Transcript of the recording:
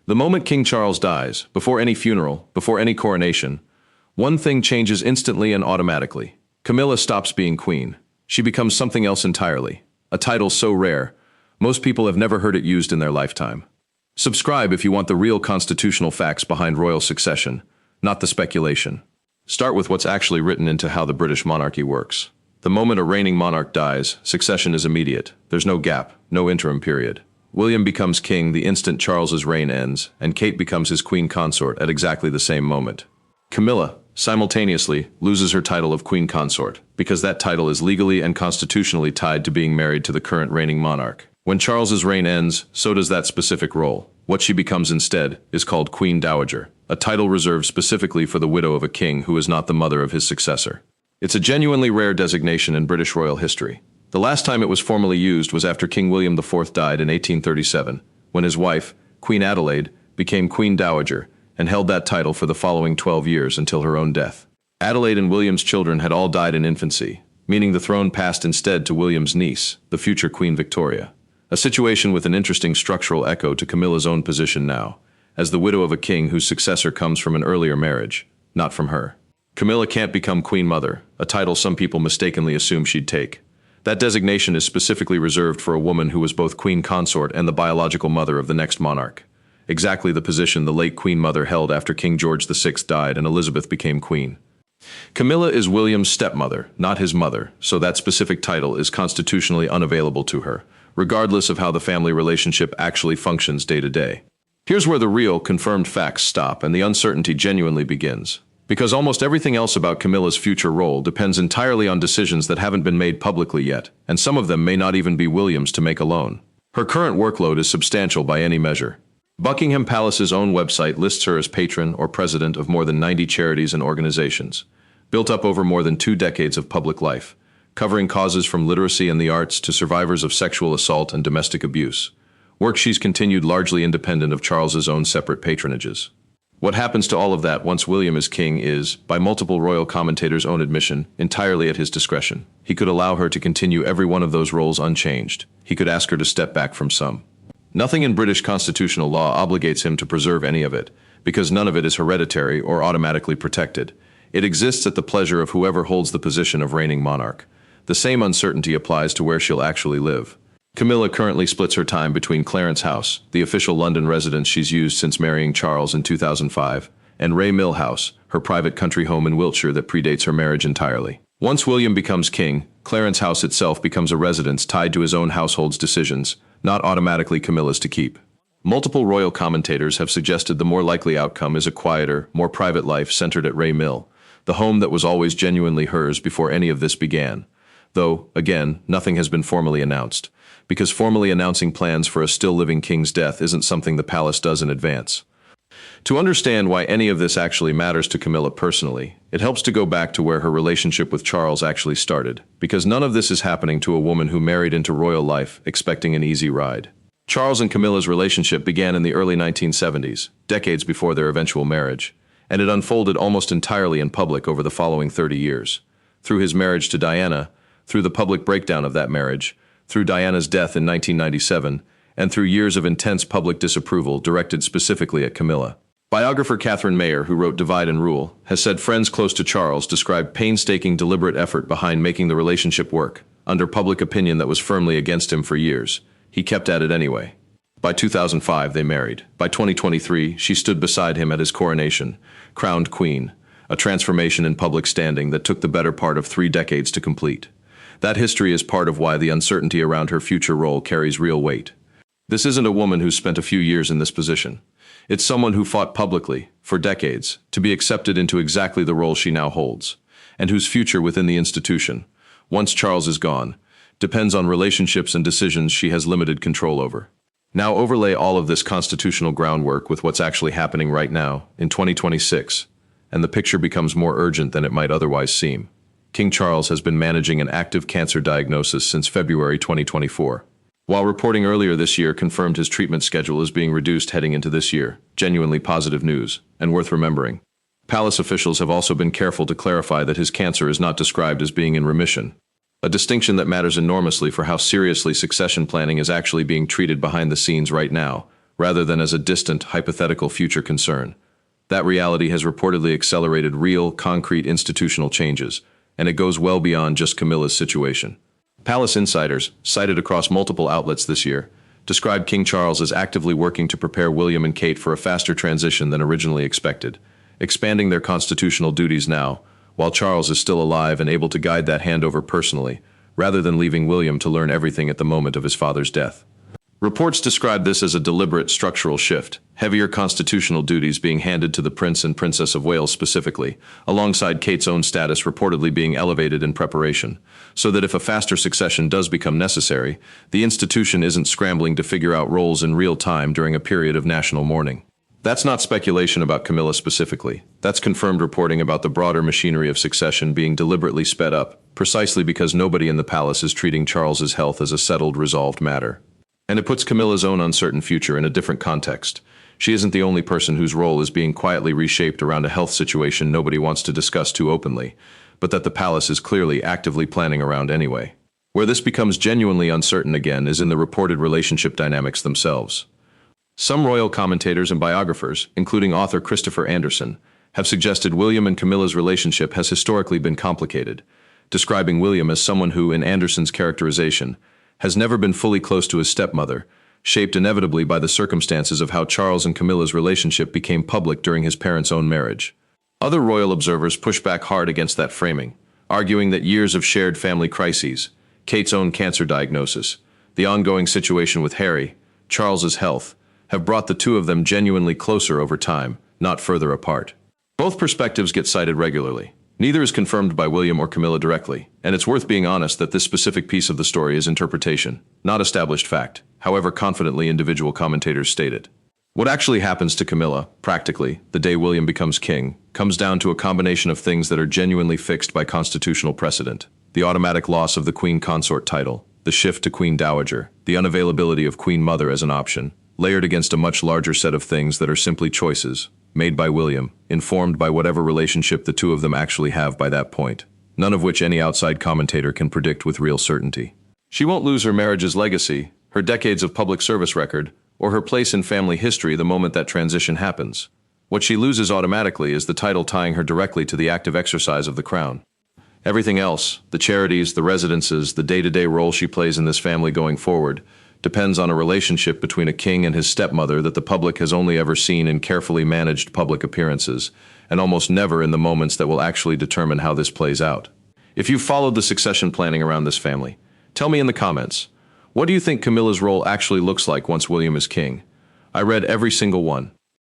The moment King Charles dies, before any funeral, before any coronation, one thing changes instantly and automatically. Camilla stops being queen. She becomes something else entirely. A title so rare, most people have never heard it used in their lifetime. Subscribe if you want the real constitutional facts behind royal succession, not the speculation. Start with what's actually written into how the British monarchy works. The moment a reigning monarch dies, succession is immediate. There's no gap, no interim period. William becomes king the instant Charles's reign ends, and Kate becomes his queen consort at exactly the same moment. Camilla, simultaneously, loses her title of queen consort, because that title is legally and constitutionally tied to being married to the current reigning monarch. When Charles's reign ends, so does that specific role. What she becomes instead is called Queen Dowager, a title reserved specifically for the widow of a king who is not the mother of his successor. It's a genuinely rare designation in British royal history. The last time it was formally used was after King William IV died in 1837, when his wife, Queen Adelaide, became Queen Dowager and held that title for the following 12 years until her own death. Adelaide and William's children had all died in infancy, meaning the throne passed instead to William's niece, the future Queen Victoria. A situation with an interesting structural echo to Camilla's own position now, as the widow of a king whose successor comes from an earlier marriage, not from her. Camilla can't become Queen Mother, a title some people mistakenly assume she'd take. That designation is specifically reserved for a woman who was both queen consort and the biological mother of the next monarch. Exactly the position the late Queen Mother held after King George VI died and Elizabeth became queen. Camilla is William's stepmother, not his mother, so that specific title is constitutionally unavailable to her, regardless of how the family relationship actually functions day to day. Here's where the real, confirmed facts stop and the uncertainty genuinely begins. Because almost everything else about Camilla's future role depends entirely on decisions that haven't been made publicly yet, and some of them may not even be William's to make alone. Her current workload is substantial by any measure. Buckingham Palace's own website lists her as patron or president of more than 90 charities and organizations, built up over more than 2 decades of public life, covering causes from literacy and the arts to survivors of sexual assault and domestic abuse. Work she's continued largely independent of Charles's own separate patronages. What happens to all of that once William is king is, by multiple royal commentators' own admission, entirely at his discretion. He could allow her to continue every one of those roles unchanged. He could ask her to step back from some. Nothing in British constitutional law obligates him to preserve any of it, because none of it is hereditary or automatically protected. It exists at the pleasure of whoever holds the position of reigning monarch. The same uncertainty applies to where she'll actually live. Camilla currently splits her time between Clarence House, the official London residence she's used since marrying Charles in 2005, and Ray Mill House, her private country home in Wiltshire that predates her marriage entirely. Once William becomes king, Clarence House itself becomes a residence tied to his own household's decisions, not automatically Camilla's to keep. Multiple royal commentators have suggested the more likely outcome is a quieter, more private life centered at Ray Mill, the home that was always genuinely hers before any of this began. Though, again, nothing has been formally announced, because formally announcing plans for a still-living king's death isn't something the palace does in advance. To understand why any of this actually matters to Camilla personally, it helps to go back to where her relationship with Charles actually started, because none of this is happening to a woman who married into royal life expecting an easy ride. Charles and Camilla's relationship began in the early 1970s, decades before their eventual marriage, and it unfolded almost entirely in public over the following 30 years. Through his marriage to Diana, through the public breakdown of that marriage, through Diana's death in 1997, and through years of intense public disapproval directed specifically at Camilla. Biographer Catherine Mayer, who wrote Divide and Rule, has said friends close to Charles described painstaking, deliberate effort behind making the relationship work, under public opinion that was firmly against him for years. He kept at it anyway. By 2005, they married. By 2023, she stood beside him at his coronation, crowned queen, a transformation in public standing that took the better part of 3 decades to complete. That history is part of why the uncertainty around her future role carries real weight. This isn't a woman who's spent a few years in this position. It's someone who fought publicly, for decades, to be accepted into exactly the role she now holds, and whose future within the institution, once Charles is gone, depends on relationships and decisions she has limited control over. Now overlay all of this constitutional groundwork with what's actually happening right now, in 2026, and the picture becomes more urgent than it might otherwise seem. King Charles has been managing an active cancer diagnosis since February 2024. While reporting earlier this year confirmed his treatment schedule is being reduced heading into this year, genuinely positive news, and worth remembering. Palace officials have also been careful to clarify that his cancer is not described as being in remission, a distinction that matters enormously for how seriously succession planning is actually being treated behind the scenes right now, rather than as a distant, hypothetical future concern. That reality has reportedly accelerated real, concrete institutional changes, and it goes well beyond just Camilla's situation. Palace insiders, cited across multiple outlets this year, described King Charles as actively working to prepare William and Kate for a faster transition than originally expected, expanding their constitutional duties now, while Charles is still alive and able to guide that handover personally, rather than leaving William to learn everything at the moment of his father's death. Reports describe this as a deliberate structural shift, heavier constitutional duties being handed to the Prince and Princess of Wales specifically, alongside Kate's own status reportedly being elevated in preparation, so that if a faster succession does become necessary, the institution isn't scrambling to figure out roles in real time during a period of national mourning. That's not speculation about Camilla specifically. That's confirmed reporting about the broader machinery of succession being deliberately sped up, precisely because nobody in the palace is treating Charles's health as a settled, resolved matter. And it puts Camilla's own uncertain future in a different context. She isn't the only person whose role is being quietly reshaped around a health situation nobody wants to discuss too openly, but that the palace is clearly actively planning around anyway. Where this becomes genuinely uncertain again is in the reported relationship dynamics themselves. Some royal commentators and biographers, including author Christopher Anderson, have suggested William and Camilla's relationship has historically been complicated, describing William as someone who, in Anderson's characterization, has never been fully close to his stepmother, shaped inevitably by the circumstances of how Charles and Camilla's relationship became public during his parents' own marriage. Other royal observers push back hard against that framing, arguing that years of shared family crises, Kate's own cancer diagnosis, the ongoing situation with Harry, Charles's health, have brought the two of them genuinely closer over time, not further apart. Both perspectives get cited regularly. Neither is confirmed by William or Camilla directly, and it's worth being honest that this specific piece of the story is interpretation, not established fact, however confidently individual commentators state it. What actually happens to Camilla, practically, the day William becomes king, comes down to a combination of things that are genuinely fixed by constitutional precedent: the automatic loss of the Queen Consort title, the shift to Queen Dowager, the unavailability of Queen Mother as an option, layered against a much larger set of things that are simply choices, made by William, informed by whatever relationship the two of them actually have by that point, none of which any outside commentator can predict with real certainty. She won't lose her marriage's legacy, her decades of public service record, or her place in family history the moment that transition happens. What she loses automatically is the title tying her directly to the active exercise of the crown. Everything else, the charities, the residences, the day-to-day role she plays in this family going forward, depends on a relationship between a king and his stepmother that the public has only ever seen in carefully managed public appearances, and almost never in the moments that will actually determine how this plays out. If you've followed the succession planning around this family, tell me in the comments, what do you think Camilla's role actually looks like once William is king? I read every single one,